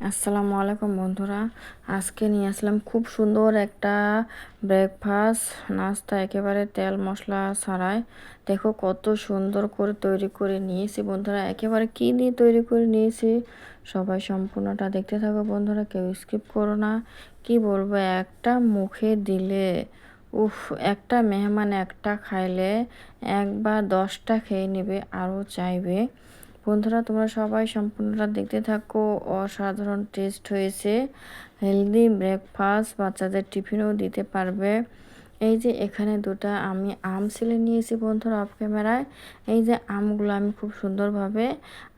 আসসালামু আলাইকুম বন্ধুরা। আজকে নিয়ে আসলাম খুব সুন্দর একটা ব্রেকফাস্ট নাস্তা, একেবারে তেল মশলা ছাড়াই। দেখো কত সুন্দর করে তৈরি করে নিয়েছি বন্ধুরা। একেবারে কি দিয়ে তৈরি করে নিয়েছি, সবাই সম্পূর্ণটা দেখতে থাকো বন্ধুরা, কেউ স্কিপ করো না। কি বলবো, একটা মুখে দিলে উফ, একটা মেহমান একটা খাইলে একবার 10টা খেয়ে নেবে, আরও চাইবে। বন্ধুরা তোমরা সবাই সম্পূর্ণটা দেখতে থাকো। অসাধারণ টেস্ট হয়েছে, হেলদি ব্রেকফাস্ট, বাচ্চাদের টিফিনও দিতে পারবে। এই যে এখানে দুটা আমি আম ছিলে নিয়েছি বন্ধুরা অফ ক্যামেরায়। এই যে আমগুলো আমি খুব সুন্দরভাবে,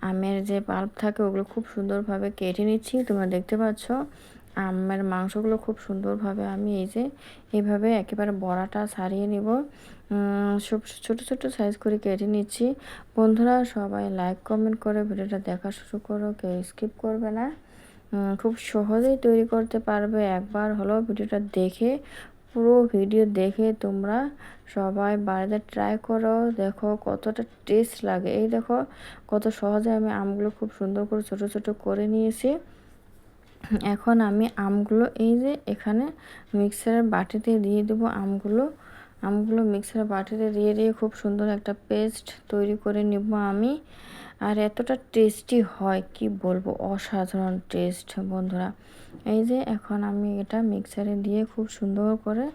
আমের যে পাল্প থাকে ওগুলো খুব সুন্দরভাবে কেটে নিচ্ছি, তোমরা দেখতে পাচ্ছ। আমের মাংসগুলো খুব সুন্দরভাবে আমি এই যে এইভাবে একেবারে বড়াটা ছাড়িয়ে নিব। সব ছোট ছোট সাইজ করে কেটে নিচ্ছি। বন্ধুরা সবাই লাইক কমেন্ট করে ভিডিওটা দেখা শুরু করো, কেউ স্কিপ করবে না। খুব সহজেই তৈরি করতে পারবে, একবার হলো ভিডিওটা দেখে, পুরো ভিডিও দেখে তোমরা সবাই বাড়িতে ট্রাই করো, দেখো কতটা টেস্ট লাগে। এই দেখো কত সহজে আমি আমগুলো খুব সুন্দর করে ছোট ছোট করে নিয়েছি। এখন আমি আমগুলো এই যে এখানে মিক্সারের বাটিতে দিয়ে দেবো। আমগুলো মিক্সারের বাটিতে দিয়ে দিয়ে খুব সুন্দর একটা পেস্ট তৈরি করে নিব আমি। আর এতটা টেস্টি হয় কি বলবো, অসাধারণ টেস্ট বন্ধুরা। এই যে এখন আমি এটা মিক্সারে দিয়ে খুব সুন্দর করে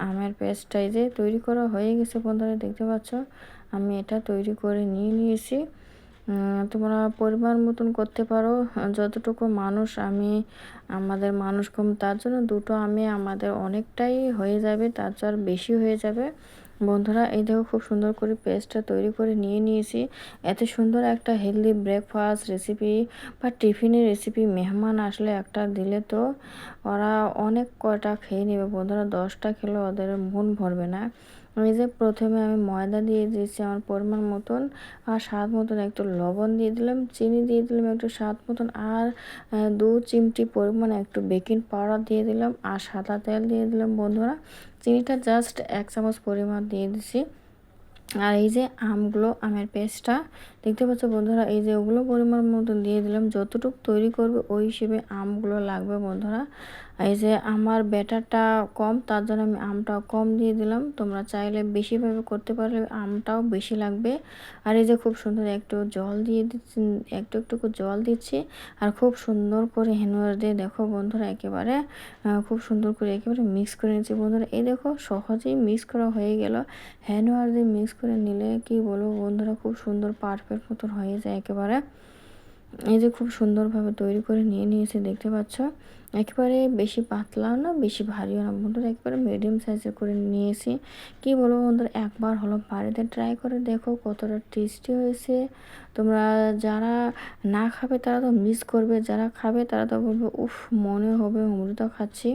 আমের পেস্টটা এই যে তৈরি করা হয়ে গেছে বন্ধুরা, দেখতে পাচ্ছ। আমি এটা তৈরি করে নিয়ে নিয়েছি। তোমরা পরিমাণ মতন করতে পারো, যতটুকু মানুষ আমাদের মানুষ কম, তার জন্য দুটো আমি আমাদের অনেকটাই হয়ে যাবে, তার চেয়ে আর বেশি হয়ে যাবে বন্ধুরা। এই দেখো খুব সুন্দর করে পেস্টটা তৈরি করে নিয়ে নিয়েছি। এত সুন্দর একটা হেলদি ব্রেকফাস্ট রেসিপি বা টিফিনের রেসিপি মেহমান আসলে একটা দিলে তো ওরা অনেক কয়টা খেয়ে নেবে বন্ধুরা, 10টা খেলে ওদের মন ভরবে না। এই যে প্রথমে আমি ময়দা দিয়ে দিয়েছি আমার পরিমাণ মতন, আর স্বাদ মতন একটু লবণ দিয়ে দিলাম, চিনি দিয়ে দিলাম একটু স্বাদ মতন, আর 2 চিমটি পরিমাণ একটু বেকিং পাউডার দিয়ে দিলাম, আর সাদা তেল দিয়ে দিলাম বন্ধুরা। চিনিটা জাস্ট 1 চামচ পরিমাণ দিয়ে দিছি। আর এই যে আমের পেস্টটা দেখতে পাচ্ছ বন্ধুরা, এই যে ওগুলো পরিমাণ মতন দিয়ে দিলাম। যতটুকু তৈরি করবে ওই হিসেবে আমগুলো লাগবে বন্ধুরা। এই যে আমার ব্যাটারটা কম, তার জন্য আমি আমটাও কম দিয়ে দিলাম। তোমরা চাইলে বেশিভাবে করতে পারলে আমটাও বেশি লাগবে। আর এই যে খুব সুন্দর একটু জল দিয়ে দিচ্ছি, একটু একটু করে জল দিচ্ছি, আর খুব সুন্দর করে হ্যান্ডওয়াশ দিয়ে দেখো বন্ধুরা একেবারে খুব সুন্দর করে একেবারে মিক্স করে নিচ্ছি বন্ধুরা। এই দেখো সহজেই মিক্স করা হয়ে গেল। হ্যান্ডওয়াশ দিয়ে মিক্স করে নিলে কি বলবো বন্ধুরা, খুব সুন্দর পারফেক্ট মতন হয়ে যায় একেবারে। এই যে খুব সুন্দরভাবে তৈরি করে নিয়ে নিয়েছি, দেখতে পাচ্ছ। একেবারে বেশি পাতলাও না বেশি ভারীও না বন্ধুরা, একেবারে মিডিয়াম সাইজের করে নিয়েছি। কি বলবো বন্ধুরা, একবার হলো বাড়িতে ট্রাই করে দেখো কতটা টেস্টি হয়েছে। তোমরা যারা না খাবে তারা তো মিস করবে, যারা খাবে তারা তো বলবে উফ, মনে হবে অমৃত খাচ্ছি।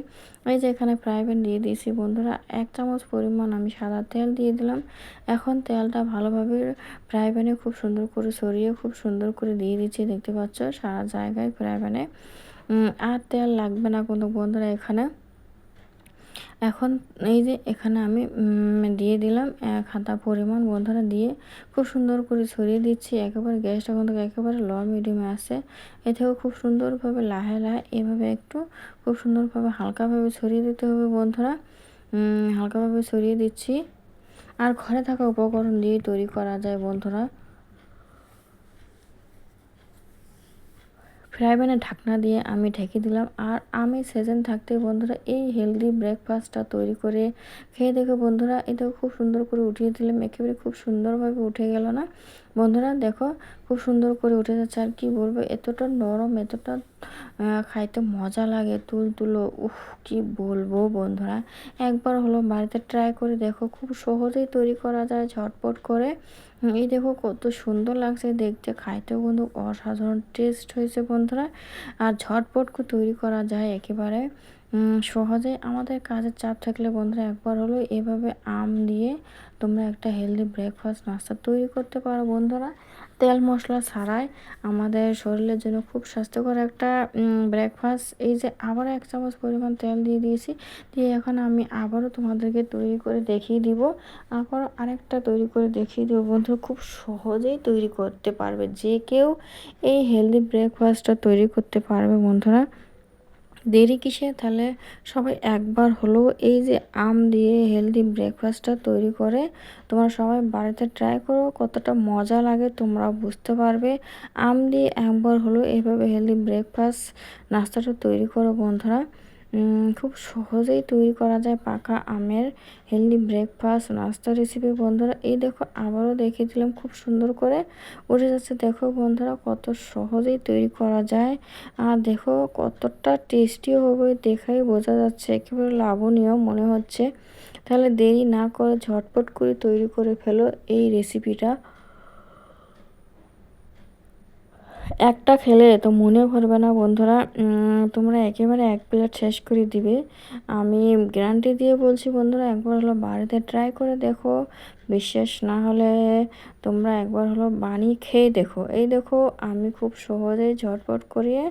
এই যে এখানে ফ্রাই প্যান দিয়ে দিয়েছি বন্ধুরা, 1 চামচ পরিমাণ আমি সাদা তেল দিয়ে দিলাম। এখন তেলটা ভালোভাবে ফ্রাই প্যানে খুব সুন্দর করে ছড়িয়ে খুব সুন্দর করে দিয়ে দিচ্ছি, দেখতে পাচ্ছ সারা জায়গায় ফ্রাই প্যানে। আর তেল লাগবে না কোনো বন্ধুরা এখানে। এখন এই যে এখানে আমি দিয়ে দিলাম 1 হাতা পরিমাণ বন্ধুরা, দিয়ে খুব সুন্দর করে ছড়িয়ে দিচ্ছি। একেবারে গ্যাসটা কিন্তু একেবারে লো মিডিয়ামে আছে। এতেও খুব সুন্দরভাবে লাহে লাহে এভাবে একটু খুব সুন্দরভাবে হালকাভাবে ছড়িয়ে দিতে হবে বন্ধুরা। হালকাভাবে ছড়িয়ে দিচ্ছি। আর ঘরে থাকা উপকরণ দিয়ে তৈরি করা যায় বন্ধুরা। ফ্রাই প্যানে ঢাকনা দিয়ে আমি ঢেকে দিলাম। আর আমি সিজন থাকতে বন্ধুরা এই হেলদি ব্রেকফাস্টটা তৈরি করে খেয়ে দেখো বন্ধুরা। এটা খুব সুন্দর করে উঠিয়ে দিলাম, একেবারে খুব সুন্দরভাবে উঠে গেল না বন্ধুরা, দেখো খুব সুন্দর করে উঠে যাচ্ছে। আর কি বলবো, এতটা নরম, এতটা খাইতে মজা লাগে, তুলো উফ, কি বলবো বন্ধুরা। একবার হলো বাড়িতে ট্রাই করে দেখো, খুব সহজেই তৈরি করা যায় ঝটপট করে। এই দেখো কত সুন্দর লাগছে দেখতে, খাইতেও কিন্তু অসাধারণ টেস্ট হয়েছে বন্ধুরা। আর ঝটপট করে তৈরি করা যায় একেবারে সহজে। আমাদের কাজের চাপ থাকলে বন্ধুরা একবার হলো এভাবে আম দিয়ে তোমরা একটা হেলদি ব্রেকফাস্ট নাস্তা তৈরি করতে পারো বন্ধুরা। তেল মশলা ছাড়াই আমাদের শরীরের জন্য খুব স্বাস্থ্যকর একটা ব্রেকফাস্ট। এই যে আবারও 1 চামচ পরিমাণ তেল দিয়ে দিয়েছি। দিয়ে এখন আমি আবারও তোমাদেরকে তৈরি করে দেখিয়ে দিব। আবারও আরেকটা তৈরি করে দেখিয়ে দিব বন্ধুরা, খুব সহজেই তৈরি করতে পারবে। যে কেউ এই হেলদি ব্রেকফাস্টটা তৈরি করতে পারবে বন্ধুরা। দেরি কিসে? তাহলে সবাই একবার হলেও এই যে আম দিয়ে হেলদি ব্রেকফাস্টটা তৈরি করে তোমরা সবাই বাড়িতে ট্রাই করো, কতটা মজা লাগে তোমরা বুঝতে পারবে। আম দিয়ে একবার হলেও এভাবে হেলদি ব্রেকফাস্ট নাস্তাটা তৈরি করো বন্ধুরা। খুব সহজেই তৈরি করা যায় পাকা আমের হেলদি ব্রেকফাস্ট নাস্তা রেসিপি বন্ধুরা। এই দেখো আবারও দেখিয়ে দিলাম, খুব সুন্দর করে উঠে যাচ্ছে। দেখো বন্ধুরা কত সহজেই তৈরি করা যায়, আর দেখো কতটা টেস্টিও হবে, দেখাই বোঝা যাচ্ছে একেবারে লাভনীয় মনে হচ্ছে। তাহলে দেরি না করে ঝটপট করে তৈরি করে ফেলো এই রেসিপিটা। একটা খেলে তো মনে ভরবে না বন্ধুরা, তোমরা একেবারে 1 প্লেট শেষ করে দিবে। আমি গ্যারান্টি দিয়ে বলছি বন্ধুরা, একবার হলো বাড়িতে ট্রাই করে দেখো। বিশ্বাস না হলে তোমরা একবার হলো বানিয়ে খেয়ে দেখো। এই দেখো আমি খুব সহজেই ঝটপট করিয়ে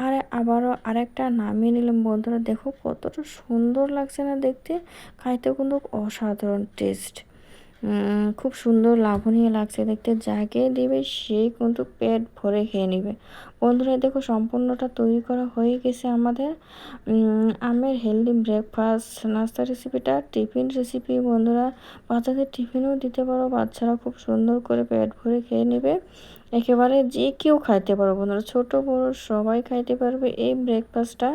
আর আবারও আরেকটা নামিয়ে নিলাম বন্ধুরা। দেখো কতটা সুন্দর লাগছে না দেখতে, খাইতেও কিন্তু অসাধারণ টেস্ট। খুব সুন্দর লাবণীয় লাগছে দেখতে, যাকে দিবে সেই কিন্তু পেট ভরে খেয়ে নেবে বন্ধুরা। দেখো সম্পূর্ণটা তৈরি করা হয়ে গেছে আমাদের আমের হেলদি ব্রেকফাস্ট নাস্তা রেসিপিটা। টিফিন রেসিপি বন্ধুরা, বাচ্চাদের টিফিনেও দিতে পারো, বাচ্চারা খুব সুন্দর করে পেট ভরে খেয়ে নেবে। একেবারে যে কেউ খাইতে পারো বন্ধুরা, ছোট বড় সবাই খাইতে পারবে এই ব্রেকফাস্টটা,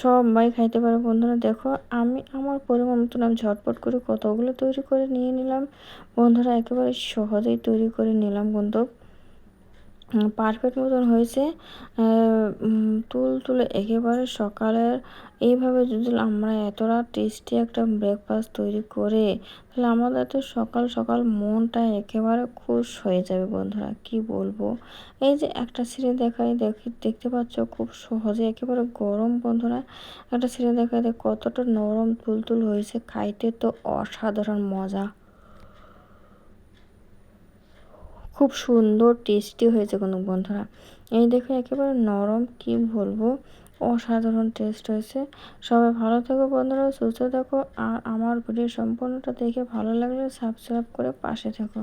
সবাই খাইতে পারবে বন্ধুরা। দেখো আমি আমার পরিমাণ মতন আমি ঝটপট করে কতগুলো তৈরি করে নিয়ে নিলাম বন্ধুরা, একেবারে সহজেই তৈরি করে নিলাম বন্ধু। পারফেক্ট মতন হয়েছে, তুলে একেবারে সকালের এইভাবে যদি আমরা এতটা টেস্টি একটা ব্রেকফাস্ট তৈরি করে, তাহলে আমাদের তো সকাল সকাল মনটা একেবারে খুশ হয়ে যাবে বন্ধুরা, কি বলবো। এই যে একটা ছিঁড়ে দেখাই দেখতে পাচ্ছ খুব সহজে একেবারে গরম বন্ধুরা, একটা ছিঁড়ে দেখাই কতটা নরম তুলতুল হয়েছে, খাইতে তো অসাধারণ মজা, খুব সুন্দর টেস্টি হয়েছে কিন্তু বন্ধুরা। এই দেখো একেবারে নরম, কি বলবো, অসাধারণ টেস্ট হয়েছে। সবাই ভালো থেকো বন্ধুরা, সুস্থ থাকো, আর আমার ভিডিও সম্পূর্ণটা দেখে ভালো লাগলে সাবস্ক্রাইব করে পাশে থেকো।